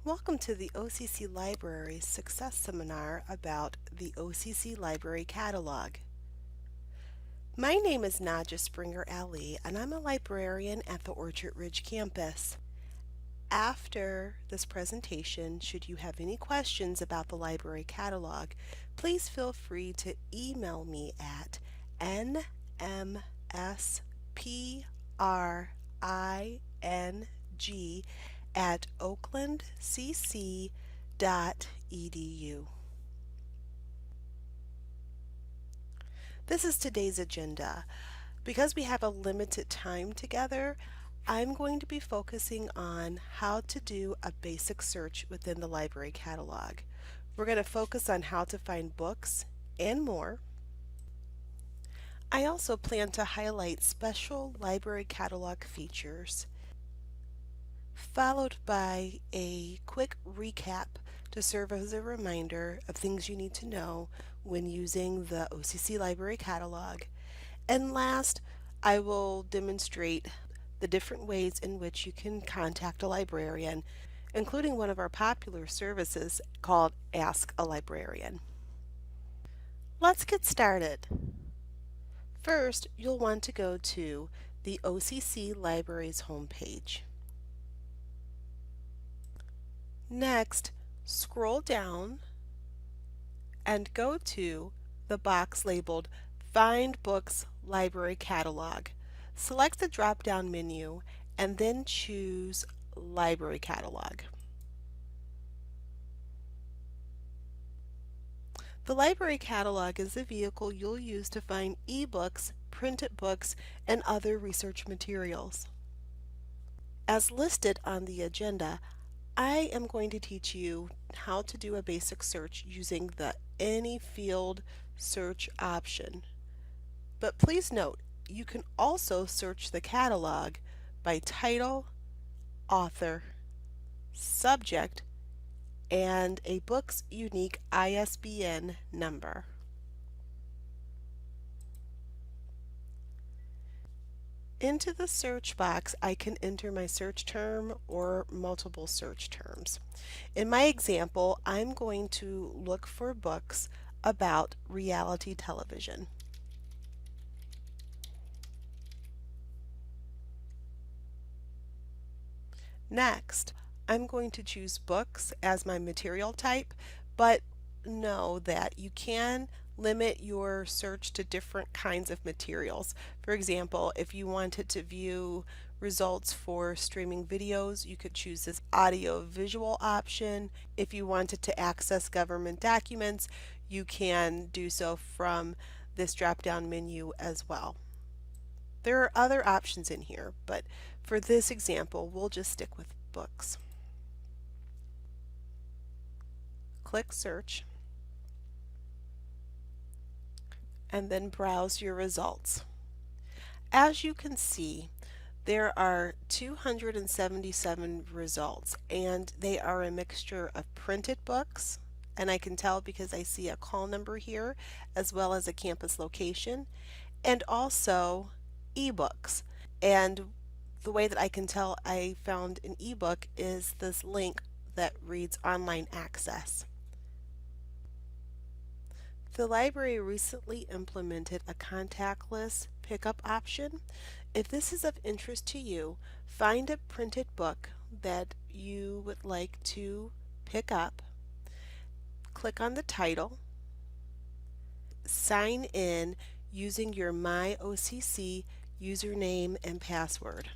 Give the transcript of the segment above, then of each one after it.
Welcome to the OCC Library Success Seminar about the OCC Library Catalog. My name is Nadja Springer Ali, and I'm a librarian at the Orchard Ridge campus. After this presentation, should you have any questions about the library catalog, please feel free to email me at nmspring@oaklandcc.edu. This is today's agenda. Because we have a limited time together, I'm going to be focusing on how to do a basic search within the library catalog. We're going to focus on how to find books and more. I also plan to highlight special library catalog features, followed by a quick recap to serve as a reminder of things you need to know when using the OCC Library Catalog. And last, I will demonstrate the different ways in which you can contact a librarian, including one of our popular services called Ask a Librarian. Let's get started. First, you'll want to go to the OCC Library's homepage. Next, scroll down and go to the box labeled Find Books Library Catalog. Select the drop-down menu and then choose Library Catalog. The library catalog is the vehicle you'll use to find ebooks, printed books, and other research materials. As listed on the agenda, I am going to teach you how to do a basic search using the Any Field search option. But please note, you can also search the catalog by title, author, subject, and a book's unique ISBN number. Into the search box, I can enter my search term or multiple search terms. In my example, I'm going to look for books about reality television. Next, I'm going to choose books as my material type, but know that you can limit your search to different kinds of materials. For example, if you wanted to view results for streaming videos, you could choose this audio-visual option. If you wanted to access government documents, you can do so from this drop-down menu as well. There are other options in here, but for this example, we'll just stick with books. Click Search, and then browse your results. As you can see, there are 277 results, and they are a mixture of printed books, and I can tell because I see a call number here, as well as a campus location, and also ebooks. And the way that I can tell I found an ebook is this link that reads online access. The library recently implemented a contactless pickup option. If this is of interest to you, find a printed book that you would like to pick up, click on the title, sign in using your MyOCC username and password.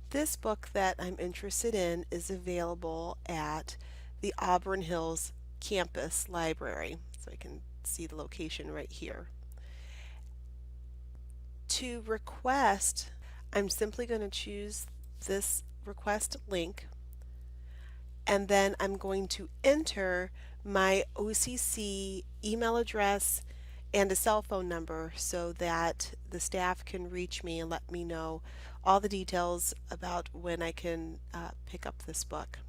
This book that I'm interested in is available at the Auburn Hills campus library, so I can see the location right here. To request, I'm simply going to choose this request link, and then I'm going to enter my OCC email address and a cell phone number so that the staff can reach me and let me know all the details about when I can pick up this book.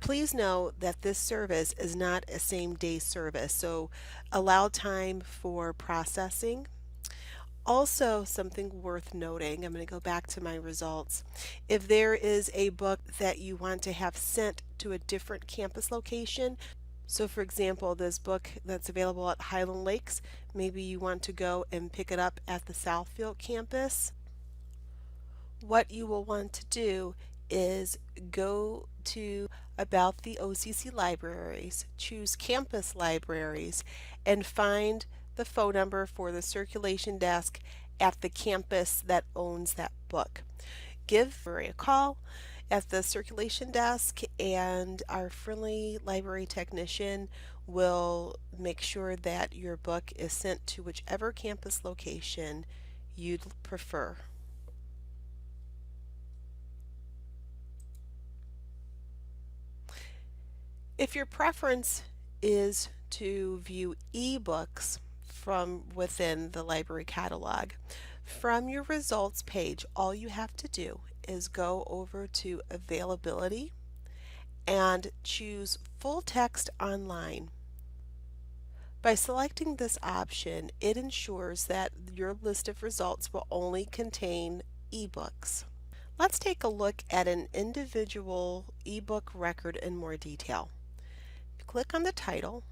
Please know that this service is not a same-day service, so allow time for processing. Also, something worth noting, I'm going to go back to my results. If there is a book that you want to have sent to a different campus location, so for example, this book that's available at Highland Lakes, maybe you want to go and pick it up at the Southfield campus, what you will want to do is go to About the OCC Libraries, choose Campus Libraries, and find the phone number for the circulation desk at the campus that owns that book. Give a call at the circulation desk, and our friendly library technician will make sure that your book is sent to whichever campus location you'd prefer. If your preference is to view ebooks from within the library catalog, from your results page, all you have to do is go over to Availability and choose Full Text Online. By selecting this option, it ensures that your list of results will only contain ebooks. Let's take a look at an individual ebook record in more detail. Click on the title,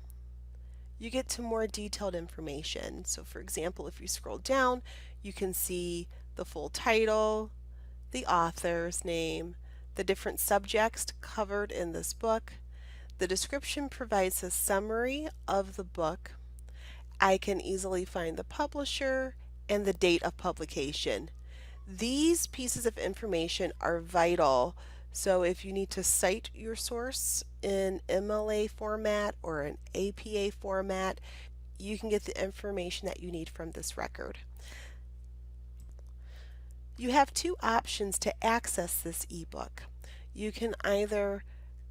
you get to more detailed information. So for example, if you scroll down, you can see the full title, the author's name, the different subjects covered in this book. The description provides a summary of the book. I can easily find the publisher and the date of publication. These pieces of information are vital. So if you need to cite your source in MLA format or an APA format, you can get the information that you need from this record. You have two options to access this ebook. You can either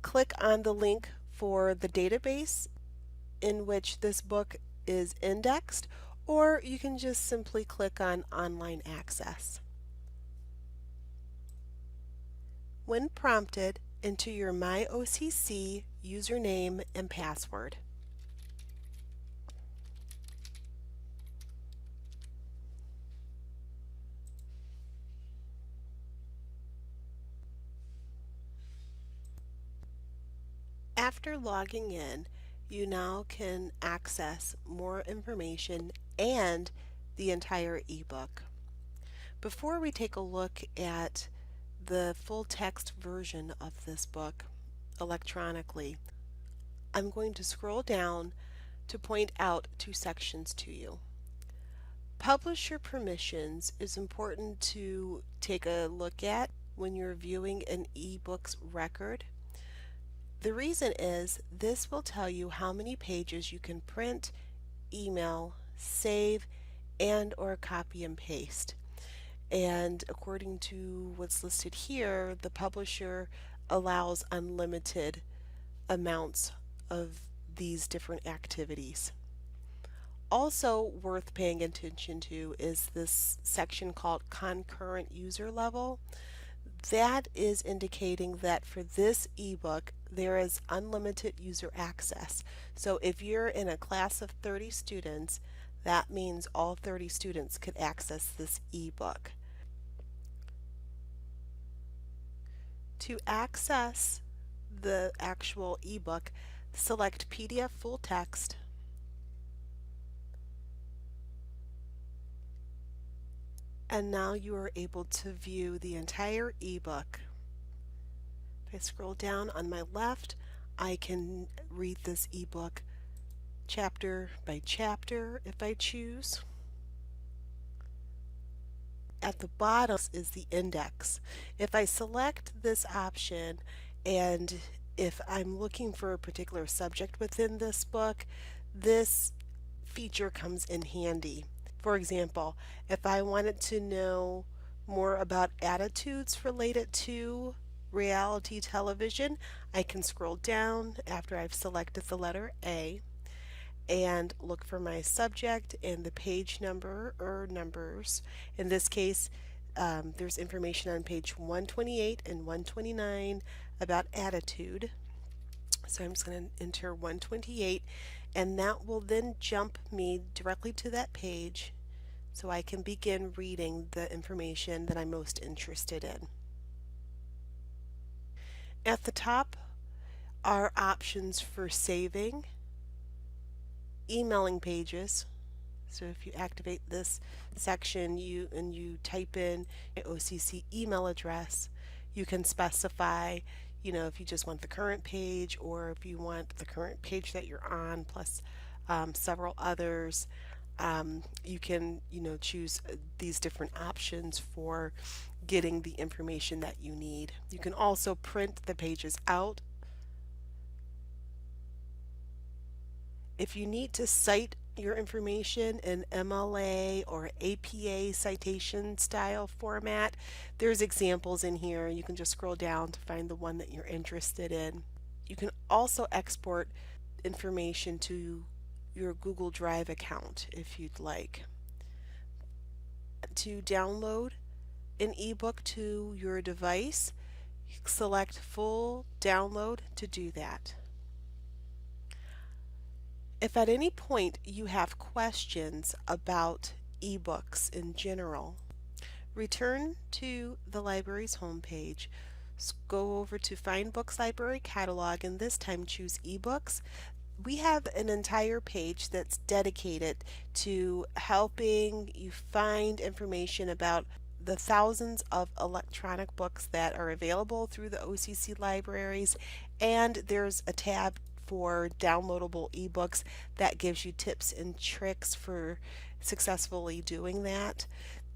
click on the link for the database in which this book is indexed, or you can just simply click on Online Access. When prompted, enter your My OCC username and password. After logging in, you now can access more information and the entire ebook. Before we take a look at the full text version of this book electronically, I'm going to scroll down to point out two sections to you. Publisher permissions is important to take a look at when you're viewing an ebook's record. The reason is this will tell you how many pages you can print, email, save, and or copy and paste. And according to what's listed here, the publisher allows unlimited amounts of these different activities. Also worth paying attention to is this section called concurrent user level. That is indicating that for this ebook there is unlimited user access. So if you're in a class of 30 students, that means all 30 students could access this ebook. To access the actual ebook, select PDF full text, and now you are able to view the entire ebook. If I scroll down on my left, I can read this ebook chapter by chapter if I choose. At the bottom is the index. If I select this option, and if I'm looking for a particular subject within this book, this feature comes in handy. For example, if I wanted to know more about attitudes related to reality television, I can scroll down after I've selected the letter A and look for my subject and the page number or numbers. In this case, there's information on page 128 and 129 about attitude. So I'm just going to enter 128, and that will then jump me directly to that page so I can begin reading the information that I'm most interested in. At the top are options for saving, emailing pages. So if you activate this section you type in your OCC email address, you can specify, if you just want the current page or if you want the current page that you're on plus several others. You can, choose these different options for getting the information that you need. You can also print the pages out. If you need to cite your information in MLA or APA citation style format, there's examples in here. You can just scroll down to find the one that you're interested in. You can also export information to your Google Drive account if you'd like. To download an ebook to your device, select full download to do that. If at any point you have questions about ebooks in general, return to the library's homepage. Go over to Find Books Library Catalog and this time choose ebooks. We have an entire page that's dedicated to helping you find information about the thousands of electronic books that are available through the OCC libraries, and there's a tab for downloadable ebooks that gives you tips and tricks for successfully doing that.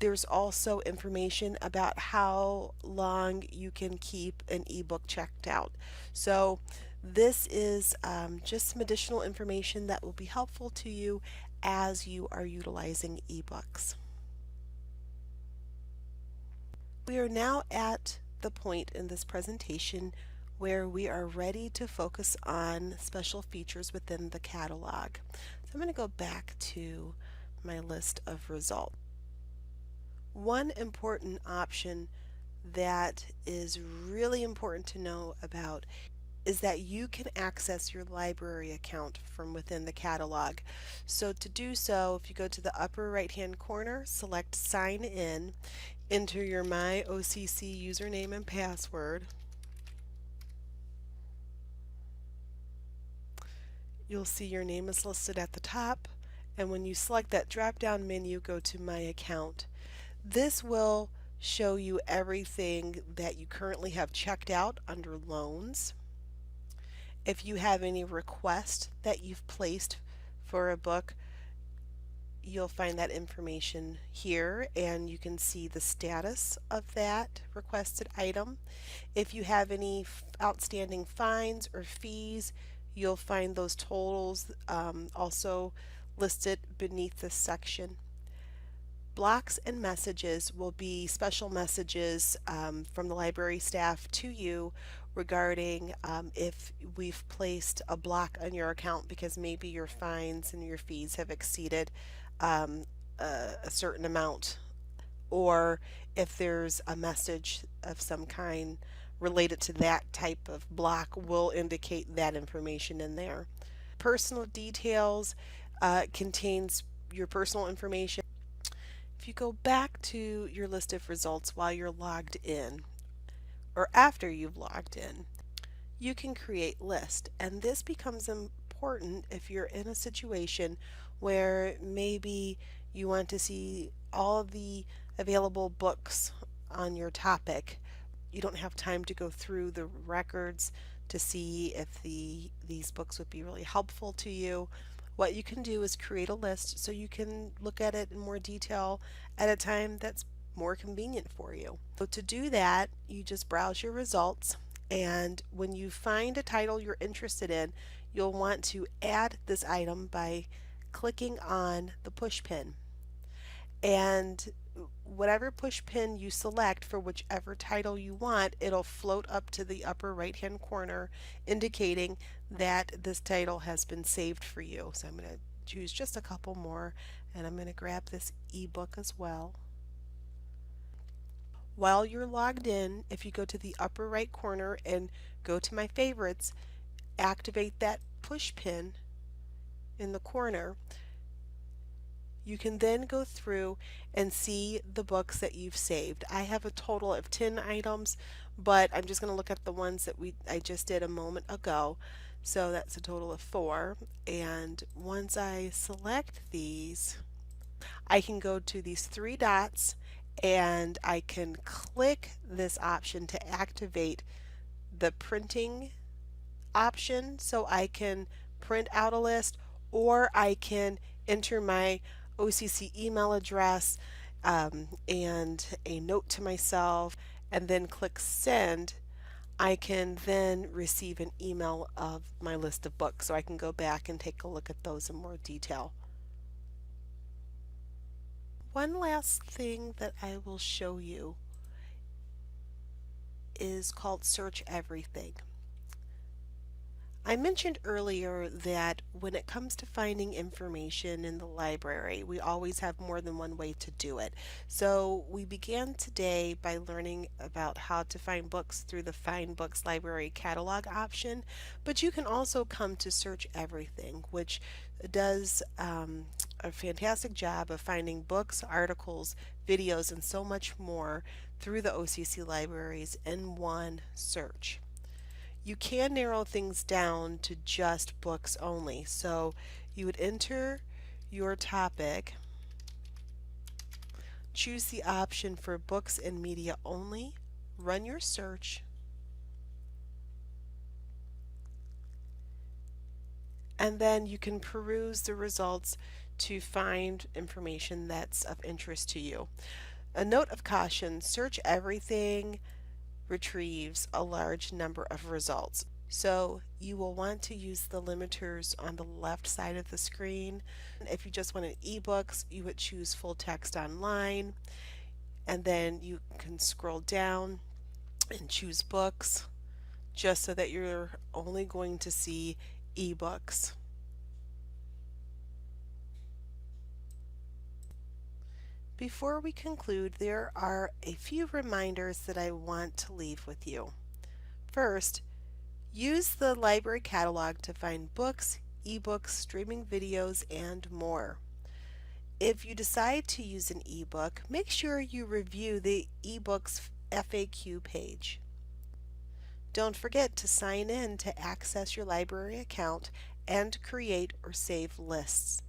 There's also information about how long you can keep an ebook checked out. So this is just some additional information that will be helpful to you as you are utilizing ebooks. We are now at the point in this presentation where we are ready to focus on special features within the catalog. So I'm going to go back to my list of results. One important option that is really important to know about is that you can access your library account from within the catalog. So to do so, if you go to the upper right hand corner, select Sign In, enter your My OCC username and password. You'll see your name is listed at the top, and when you select that drop down menu, go to My Account. This will show you everything that you currently have checked out under Loans. If you have any requests that you've placed for a book, you'll find that information here and you can see the status of that requested item. If you have any outstanding fines or fees, you'll find those totals also listed beneath this section. Blocks and messages will be special messages from the library staff to you regarding if we've placed a block on your account because maybe your fines and your fees have exceeded a certain amount, or if there's a message of some kind related to that type of block, will indicate that information in there. Personal details contains your personal information. If you go back to your list of results while you're logged in, or after you've logged in, you can create lists, and this becomes important if you're in a situation where maybe you want to see all of the available books on your topic. You don't have time to go through the records to see if these books would be really helpful to you. What you can do is create a list so you can look at it in more detail at a time that's more convenient for you. So to do that, you just browse your results, and when you find a title you're interested in, you'll want to add this item by clicking on the push pin. And whatever push pin you select for whichever title you want, it'll float up to the upper right hand corner indicating that this title has been saved for you. So I'm going to choose just a couple more, and I'm going to grab this ebook as well. While you're logged in, if you go to the upper right corner and go to My Favorites, activate that push pin in the corner, You can then go through and see the books that you've saved. I have a total of 10 items, but I'm just going to look at the ones that I just did a moment ago. So that's a total of 4. And once I select these, I can go to these 3 dots and I can click this option to activate the printing option, so I can print out a list, or I can enter my OCC email address and a note to myself and then click send. I can then receive an email of my list of books, so I can go back and take a look at those in more detail. One last thing that I will show you is called Search Everything. I mentioned earlier that when it comes to finding information in the library, we always have more than one way to do it. So we began today by learning about how to find books through the Find Books Library Catalog option, but you can also come to Search Everything, which does a fantastic job of finding books, articles, videos, and so much more through the OCC libraries in one search. You can narrow things down to just books only. So you would enter your topic, choose the option for books and media only, run your search, and then you can peruse the results to find information that's of interest to you. A note of caution, Search Everything retrieves a large number of results. So you will want to use the limiters on the left side of the screen. If you just wanted ebooks, you would choose full text online, and then you can scroll down and choose books, just so that you're only going to see ebooks. Before we conclude, there are a few reminders that I want to leave with you. First, use the library catalog to find books, ebooks, streaming videos, and more. If you decide to use an ebook, make sure you review the ebooks FAQ page. Don't forget to sign in to access your library account and create or save lists.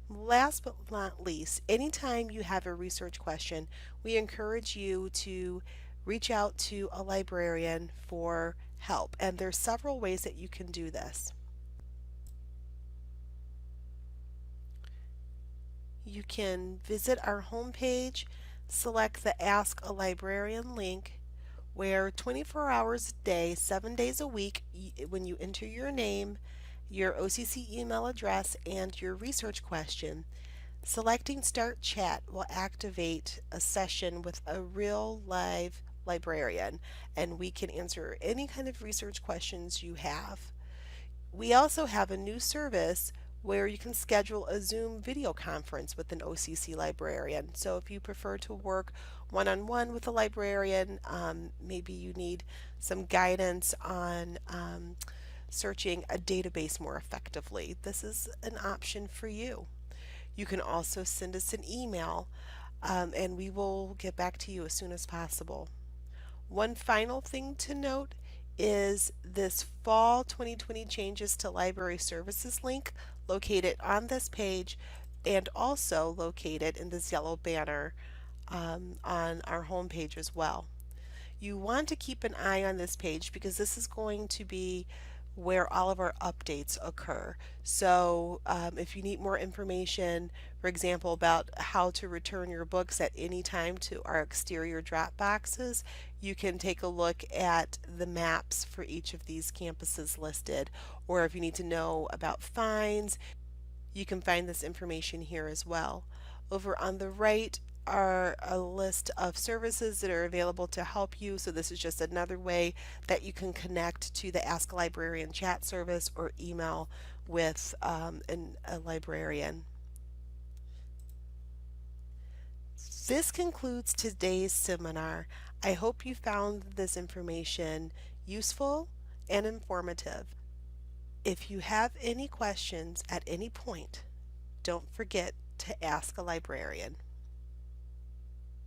Last but not least, anytime you have a research question, we encourage you to reach out to a librarian for help, and there's several ways that you can do this. You can visit our homepage, select the Ask a Librarian link, where 24 hours a day, 7 days a week, when you enter your name, your OCC email address, and your research question, selecting Start Chat will activate a session with a real live librarian, and we can answer any kind of research questions you have. We also have a new service where you can schedule a Zoom video conference with an OCC librarian. So if you prefer to work one-on-one with a librarian, maybe you need some guidance on searching a database more effectively, this is an option for you. You can also send us an email, and we will get back to you as soon as possible. One final thing to note is this Fall 2020 Changes to Library Services link located on this page and also located in this yellow banner on our home page as well. You want to keep an eye on this page because this is going to be where all of our updates occur. So if you need more information, for example, about how to return your books at any time to our exterior drop boxes, you can take a look at the maps for each of these campuses listed. Or if you need to know about fines, you can find this information here as well. Over on the right are a list of services that are available to help you. So this is just another way that you can connect to the Ask a Librarian chat service or email with a librarian. This concludes today's seminar. I hope you found this information useful and informative. If you have any questions at any point, don't forget to ask a librarian.